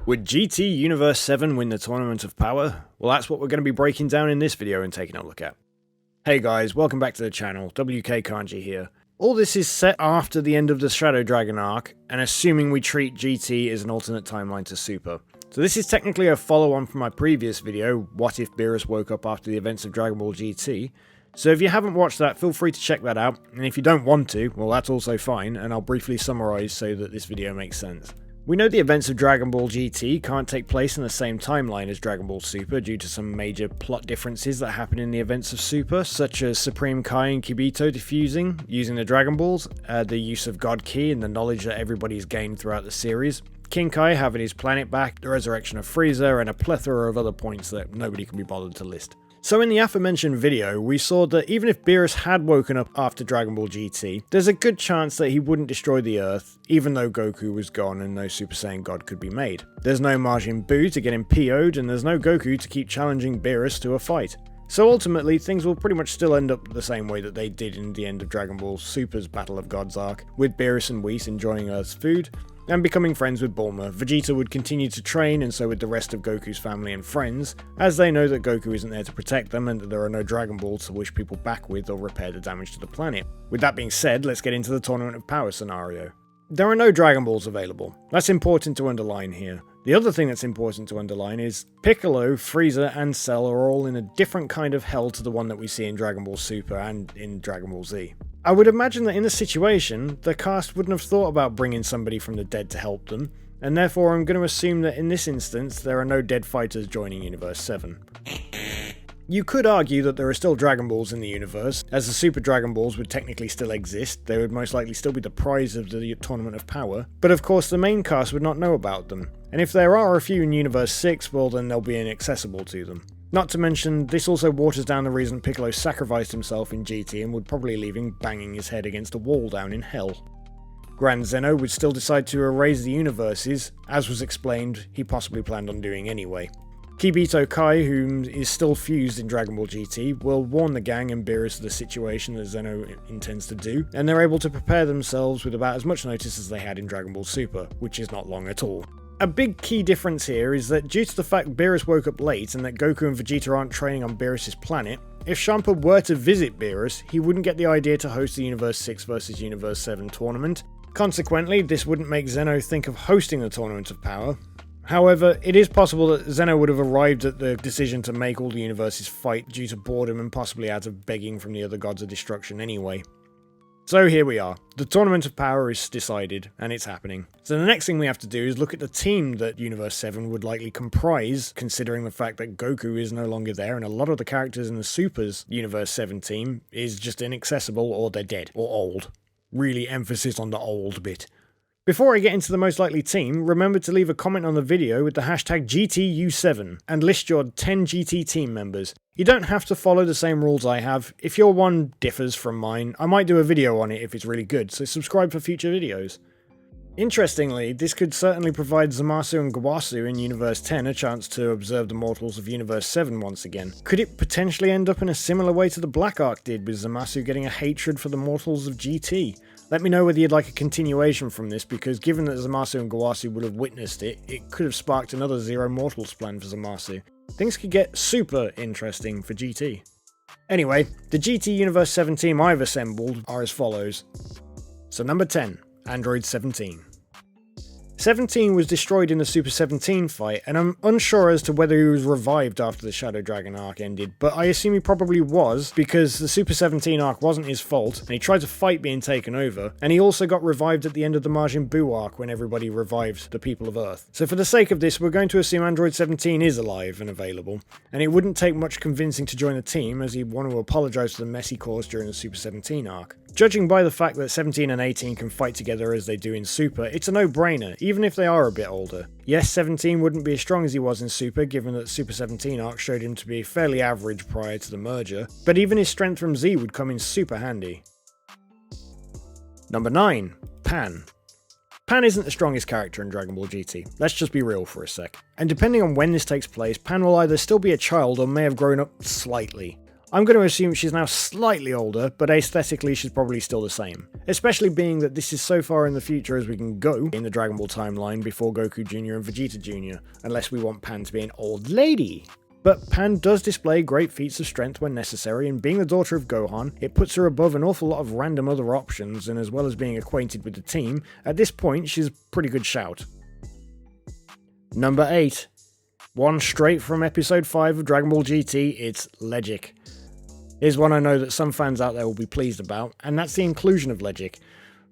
Would GT Universe 7 win the Tournament of Power? Well, that's what we're going to be breaking down in this video and taking a look at. Hey guys, welcome back to the channel, WKKanji here. All this is set after the end of the Shadow Dragon arc, and assuming we treat GT as an alternate timeline to Super. So this is technically a follow-on from my previous video, What If Beerus Woke Up After the Events of Dragon Ball GT. So if you haven't watched that, feel free to check that out, and if you don't want to, well that's also fine, and I'll briefly summarise so that this video makes sense. We know the events of Dragon Ball GT can't take place in the same timeline as Dragon Ball Super due to some major plot differences that happen in the events of Super, such as Supreme Kai and Kibito defusing, using the Dragon Balls, the use of God Ki and the knowledge that everybody's gained throughout the series, King Kai having his planet back, the resurrection of Frieza, and a plethora of other points that nobody can be bothered to list. So in the aforementioned video, we saw that even if Beerus had woken up after Dragon Ball GT, there's a good chance that he wouldn't destroy the Earth, even though Goku was gone and no Super Saiyan God could be made. There's no Majin Buu to get him PO'd, and there's no Goku to keep challenging Beerus to a fight. So ultimately, things will pretty much still end up the same way that they did in the end of Dragon Ball Super's Battle of Gods arc, with Beerus and Whis enjoying Earth's food, and becoming friends with Bulma. Vegeta would continue to train, and so would the rest of Goku's family and friends, as they know that Goku isn't there to protect them and that there are no Dragon Balls to wish people back with or repair the damage to the planet. With that being said, let's get into the Tournament of Power scenario. There are no Dragon Balls available. That's important to underline here. The other thing that's important to underline is Piccolo, Frieza, and Cell are all in a different kind of hell to the one that we see in Dragon Ball Super and in Dragon Ball Z. I would imagine that in this situation, the cast wouldn't have thought about bringing somebody from the dead to help them, and therefore I'm going to assume that in this instance there are no dead fighters joining Universe 7. You could argue that there are still Dragon Balls in the universe, as the Super Dragon Balls would technically still exist, they would most likely still be the prize of the Tournament of Power, but of course the main cast would not know about them, and if there are a few in Universe 6, well then they'll be inaccessible to them. Not to mention, this also waters down the reason Piccolo sacrificed himself in GT and would probably leave him banging his head against a wall down in Hell. Grand Zeno would still decide to erase the universes, as was explained, he possibly planned on doing anyway. Kibito Kai, whom is still fused in Dragon Ball GT, will warn the gang and Beerus of the situation that Zeno intends to do, and they're able to prepare themselves with about as much notice as they had in Dragon Ball Super, which is not long at all. A big key difference here is that due to the fact Beerus woke up late and that Goku and Vegeta aren't training on Beerus' planet, if Champa were to visit Beerus, he wouldn't get the idea to host the Universe 6 vs Universe 7 tournament. Consequently, this wouldn't make Zeno think of hosting the Tournament of Power. However, it is possible that Zeno would have arrived at the decision to make all the universes fight due to boredom and possibly out of begging from the other gods of destruction anyway. So here we are. The Tournament of Power is decided, and it's happening. So the next thing we have to do is look at the team that Universe 7 would likely comprise, considering the fact that Goku is no longer there, and a lot of the characters in the Super's Universe 7 team is just inaccessible, or they're dead, or old. Really emphasis on the old bit. Before I get into the most likely team, remember to leave a comment on the video with the hashtag GTU7 and list your 10 GT team members. You don't have to follow the same rules I have. If your one differs from mine, I might do a video on it if it's really good, so subscribe for future videos. Interestingly, this could certainly provide Zamasu and Gawasu in Universe 10 a chance to observe the mortals of Universe 7 once again. Could it potentially end up in a similar way to the Black Arc did, with Zamasu getting a hatred for the mortals of GT? Let me know whether you'd like a continuation from this, because given that Zamasu and Gawasu would have witnessed it, it could have sparked another Zero Mortals plan for Zamasu. Things could get super interesting for GT. Anyway, the GT Universe 7 team I've assembled are as follows. So number 10, Android 17. 17 was destroyed in the Super 17 fight, and I'm unsure as to whether he was revived after the Shadow Dragon arc ended, but I assume he probably was, because the Super 17 arc wasn't his fault, and he tried to fight being taken over, and he also got revived at the end of the Majin Buu arc when everybody revived the people of Earth. So for the sake of this, we're going to assume Android 17 is alive and available, and it wouldn't take much convincing to join the team, as he'd want to apologise for the mess he caused during the Super 17 arc. Judging by the fact that 17 and 18 can fight together as they do in Super, it's a no-brainer, even if they are a bit older. Yes, 17 wouldn't be as strong as he was in Super, given that Super 17 arc showed him to be fairly average prior to the merger, but even his strength from Z would come in super handy. Number 9. Pan. Pan isn't the strongest character in Dragon Ball GT, let's just be real for a sec. And depending on when this takes place, Pan will either still be a child or may have grown up slightly. I'm going to assume she's now slightly older, but aesthetically she's probably still the same. Especially being that this is so far in the future as we can go in the Dragon Ball timeline before Goku Jr. and Vegeta Jr., unless we want Pan to be an old lady. But Pan does display great feats of strength when necessary, and being the daughter of Gohan, it puts her above an awful lot of random other options, and as well as being acquainted with the team, at this point she's a pretty good shout. Number 8. One straight from episode 5 of Dragon Ball GT, it's Legic. Here's one I know that some fans out there will be pleased about, and that's the inclusion of Legic.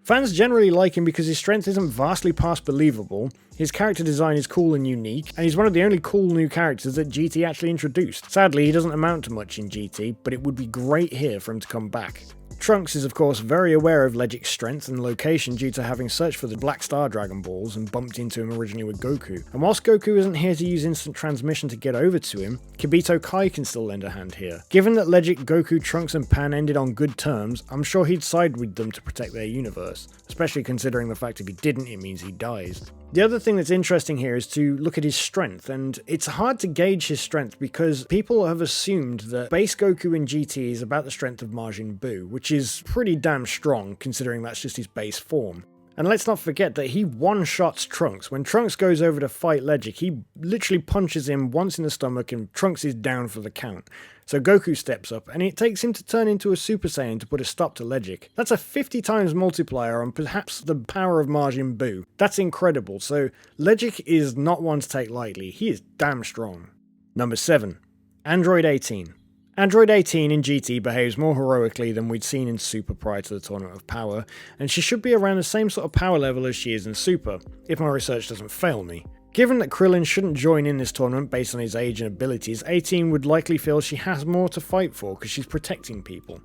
Fans generally like him because his strength isn't vastly past believable, his character design is cool and unique, and he's one of the only cool new characters that GT actually introduced. Sadly, he doesn't amount to much in GT, but it would be great here for him to come back. Trunks is of course very aware of Legic's strength and location due to having searched for the Black Star Dragon Balls and bumped into him originally with Goku. And whilst Goku isn't here to use instant transmission to get over to him, Kibito Kai can still lend a hand here. Given that Legic, Goku, Trunks and Pan ended on good terms, I'm sure he'd side with them to protect their universe, especially considering the fact if he didn't it means he dies. The other thing that's interesting here is to look at his strength, and it's hard to gauge his strength because people have assumed that base Goku in GT is about the strength of Majin Buu, which is pretty damn strong considering that's just his base form. And let's not forget that he one-shots Trunks. When Trunks goes over to fight Legic, he literally punches him once in the stomach and Trunks is down for the count. So Goku steps up, and it takes him to turn into a Super Saiyan to put a stop to Legic. That's a 50 times multiplier on perhaps the power of Majin Buu. That's incredible, so Legic is not one to take lightly. He is damn strong. Number 7. Android 18. Android 18 in GT behaves more heroically than we'd seen in Super prior to the Tournament of Power, and she should be around the same sort of power level as she is in Super, if my research doesn't fail me. Given that Krillin shouldn't join in this tournament based on his age and abilities, 18 would likely feel she has more to fight for because she's protecting people.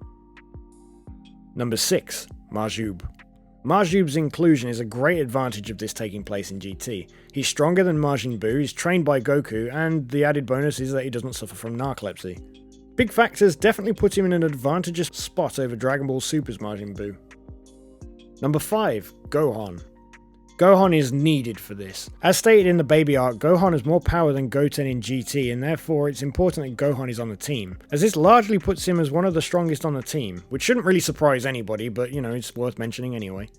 Number 6. Majub. Majub's inclusion is a great advantage of this taking place in GT. He's stronger than Majin Buu, he's trained by Goku, and the added bonus is that he doesn't suffer from narcolepsy. Big factors definitely put him in an advantageous spot over Dragon Ball Super's Majin Buu. Number 5. Gohan. Gohan is needed for this. As stated in the baby arc, Gohan has more power than Goten in GT, and therefore it's important that Gohan is on the team, as this largely puts him as one of the strongest on the team, which shouldn't really surprise anybody, but you know, it's worth mentioning anyway.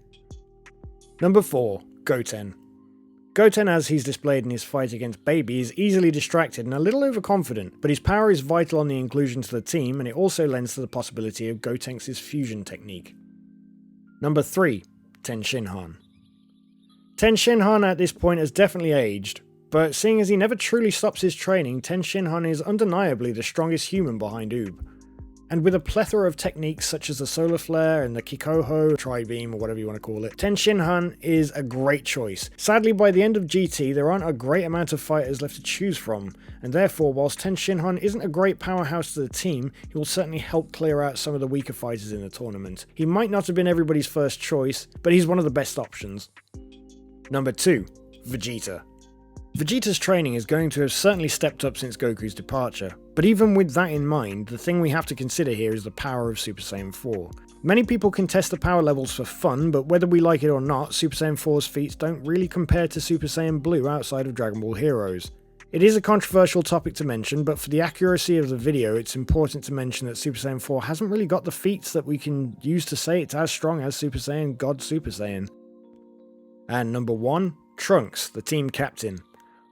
Number 4. Goten. Goten, as he's displayed in his fight against Baby, is easily distracted and a little overconfident, but his power is vital on the inclusion to the team, and it also lends to the possibility of Gotenks' fusion technique. Number 3. Ten Shinhan. Ten Shinhan at this point has definitely aged, but seeing as he never truly stops his training, Ten Shinhan is undeniably the strongest human behind Oob. And with a plethora of techniques such as the Solar Flare and the Kikoho, Tri-Beam or whatever you want to call it, Ten Shinhan is a great choice. Sadly, by the end of GT, there aren't a great amount of fighters left to choose from, and therefore, whilst Ten Shinhan isn't a great powerhouse to the team, he will certainly help clear out some of the weaker fighters in the tournament. He might not have been everybody's first choice, but he's one of the best options. Number 2. Vegeta. Vegeta's training is going to have certainly stepped up since Goku's departure, but even with that in mind, the thing we have to consider here is the power of Super Saiyan 4. Many people can test the power levels for fun, but whether we like it or not, Super Saiyan 4's feats don't really compare to Super Saiyan Blue outside of Dragon Ball Heroes. It is a controversial topic to mention, but for the accuracy of the video, it's important to mention that Super Saiyan 4 hasn't really got the feats that we can use to say it's as strong as Super Saiyan God Super Saiyan. And number 1, Trunks, the team captain.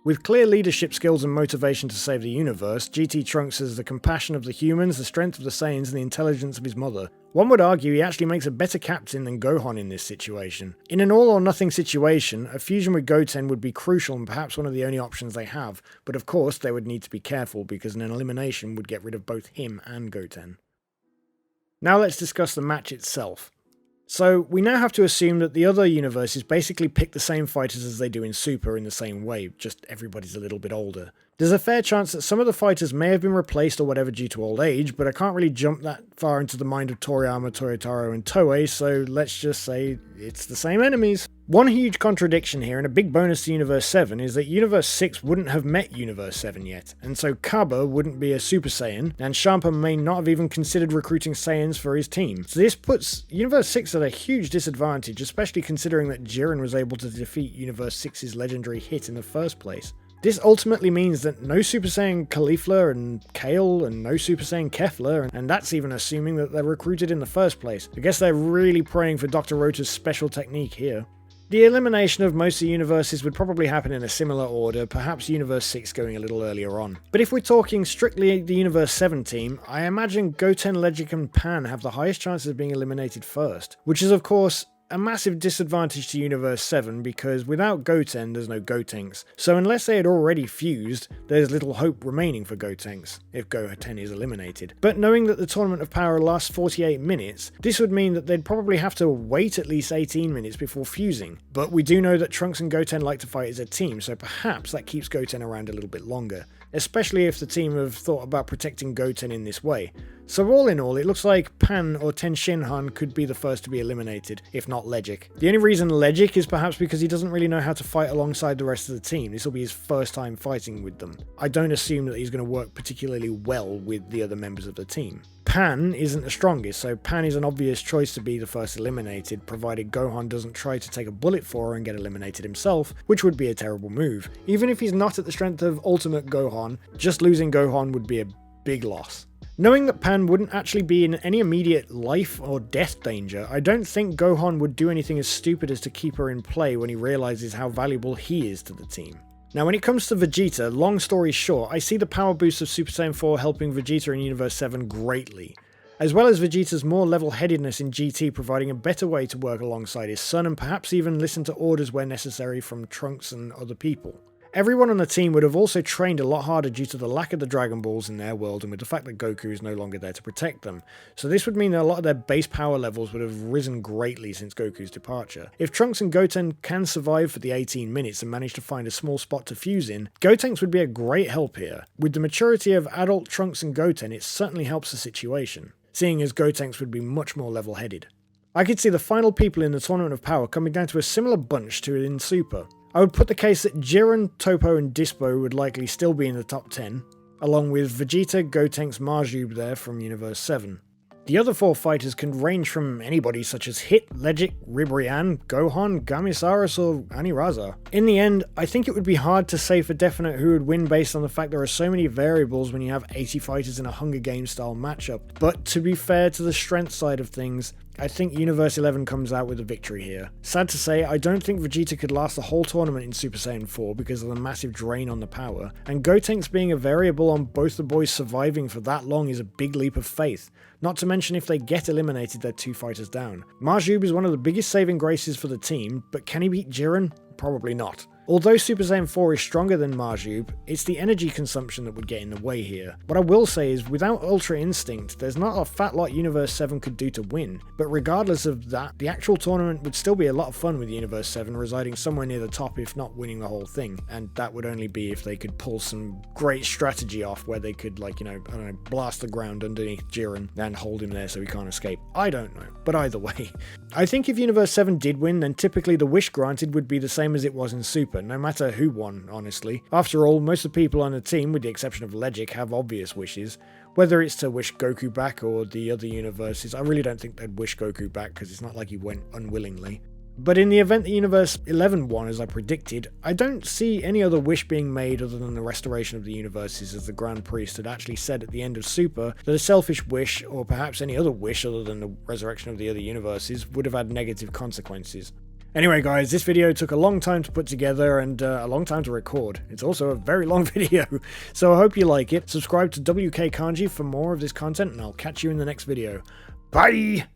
With clear leadership skills and motivation to save the universe, GT Trunks has the compassion of the humans, the strength of the Saiyans, and the intelligence of his mother. One would argue he actually makes a better captain than Gohan in this situation. In an all-or-nothing situation, a fusion with Goten would be crucial and perhaps one of the only options they have, but of course they would need to be careful because an elimination would get rid of both him and Goten. Now let's discuss the match itself. So, we now have to assume that the other universes basically pick the same fighters as they do in Super in the same way, just everybody's a little bit older. There's a fair chance that some of the fighters may have been replaced or whatever due to old age, but I can't really jump that far into the mind of Toriyama, Toyotaro and Toei, so let's just say it's the same enemies. One huge contradiction here, and a big bonus to Universe 7, is that Universe 6 wouldn't have met Universe 7 yet, and so Kaba wouldn't be a Super Saiyan, and Champa may not have even considered recruiting Saiyans for his team. So this puts Universe 6 at a huge disadvantage, especially considering that Jiren was able to defeat Universe 6's legendary hit in the first place. This ultimately means that no Super Saiyan Caulifla and Kale and no Super Saiyan Kefla, and that's even assuming that they're recruited in the first place. I guess they're really praying for Dr. Rota's special technique here. The elimination of most of the universes would probably happen in a similar order, perhaps Universe 6 going a little earlier on. But if we're talking strictly the Universe 7 team, I imagine Goten, Legic and Pan have the highest chances of being eliminated first, which is of course a massive disadvantage to Universe 7 because without Goten there's no Gotenks, so unless they had already fused, there's little hope remaining for Gotenks, if Goten is eliminated. But knowing that the Tournament of Power lasts 48 minutes, this would mean that they'd probably have to wait at least 18 minutes before fusing. But we do know that Trunks and Goten like to fight as a team, so perhaps that keeps Goten around a little bit longer, especially if the team have thought about protecting Goten in this way. So all in all, it looks like Pan or Ten Shinhan could be the first to be eliminated, if not Legic. The only reason Legic is perhaps because he doesn't really know how to fight alongside the rest of the team. This will be his first time fighting with them. I don't assume that he's going to work particularly well with the other members of the team. Pan isn't the strongest, so Pan is an obvious choice to be the first eliminated, provided Gohan doesn't try to take a bullet for her and get eliminated himself, which would be a terrible move. Even if he's not at the strength of Ultimate Gohan, just losing Gohan would be a big loss. Knowing that Pan wouldn't actually be in any immediate life or death danger, I don't think Gohan would do anything as stupid as to keep her in play when he realizes how valuable he is to the team. Now when it comes to Vegeta, long story short, I see the power boost of Super Saiyan 4 helping Vegeta in Universe 7 greatly, as well as Vegeta's more level-headedness in GT providing a better way to work alongside his son and perhaps even listen to orders where necessary from Trunks and other people. Everyone on the team would have also trained a lot harder due to the lack of the Dragon Balls in their world and with the fact that Goku is no longer there to protect them. So this would mean that a lot of their base power levels would have risen greatly since Goku's departure. If Trunks and Goten can survive for the 18 minutes and manage to find a small spot to fuse in, Gotenks would be a great help here. With the maturity of adult Trunks and Goten, it certainly helps the situation, seeing as Gotenks would be much more level-headed. I could see the final people in the Tournament of Power coming down to a similar bunch to in Super. I would put the case that Jiren, Toppo and Dispo would likely still be in the top 10, along with Vegeta, Gotenks, Marjube there from Universe 7. The other four fighters can range from anybody such as Hit, Legic, Ribrianne, Gohan, Gamisaurus or Aniraza. In the end, I think it would be hard to say for definite who would win based on the fact there are so many variables when you have 80 fighters in a Hunger Games style matchup, but to be fair to the strength side of things, I think Universe 11 comes out with a victory here. Sad to say, I don't think Vegeta could last the whole tournament in Super Saiyan 4 because of the massive drain on the power, and Gotenks being a variable on both the boys surviving for that long is a big leap of faith. Not to mention if they get eliminated, they're 2 fighters down. Marjube is one of the biggest saving graces for the team, but can he beat Jiren? Probably not. Although Super Saiyan 4 is stronger than Marjube, it's the energy consumption that would get in the way here. What I will say is, without Ultra Instinct, there's not a fat lot Universe 7 could do to win, but regardless of that, the actual tournament would still be a lot of fun with Universe 7 residing somewhere near the top if not winning the whole thing, and that would only be if they could pull some great strategy off where they could, like, you know, I don't know, blast the ground underneath Jiren and hold him there so he can't escape. I don't know, but either way. I think if Universe 7 did win, then typically the wish granted would be the same as it was in Super, no matter who won, honestly. After all, most of the people on the team, with the exception of Legic, have obvious wishes. Whether it's to wish Goku back or the other universes, I really don't think they'd wish Goku back because it's not like he went unwillingly. But in the event that Universe 11 won, as I predicted, I don't see any other wish being made other than the restoration of the universes, as the Grand Priest had actually said at the end of Super that a selfish wish, or perhaps any other wish other than the resurrection of the other universes, would have had negative consequences. Anyway guys, this video took a long time to put together and a long time to record. It's also a very long video, so I hope you like it. Subscribe to WKKanji for more of this content and I'll catch you in the next video. Bye!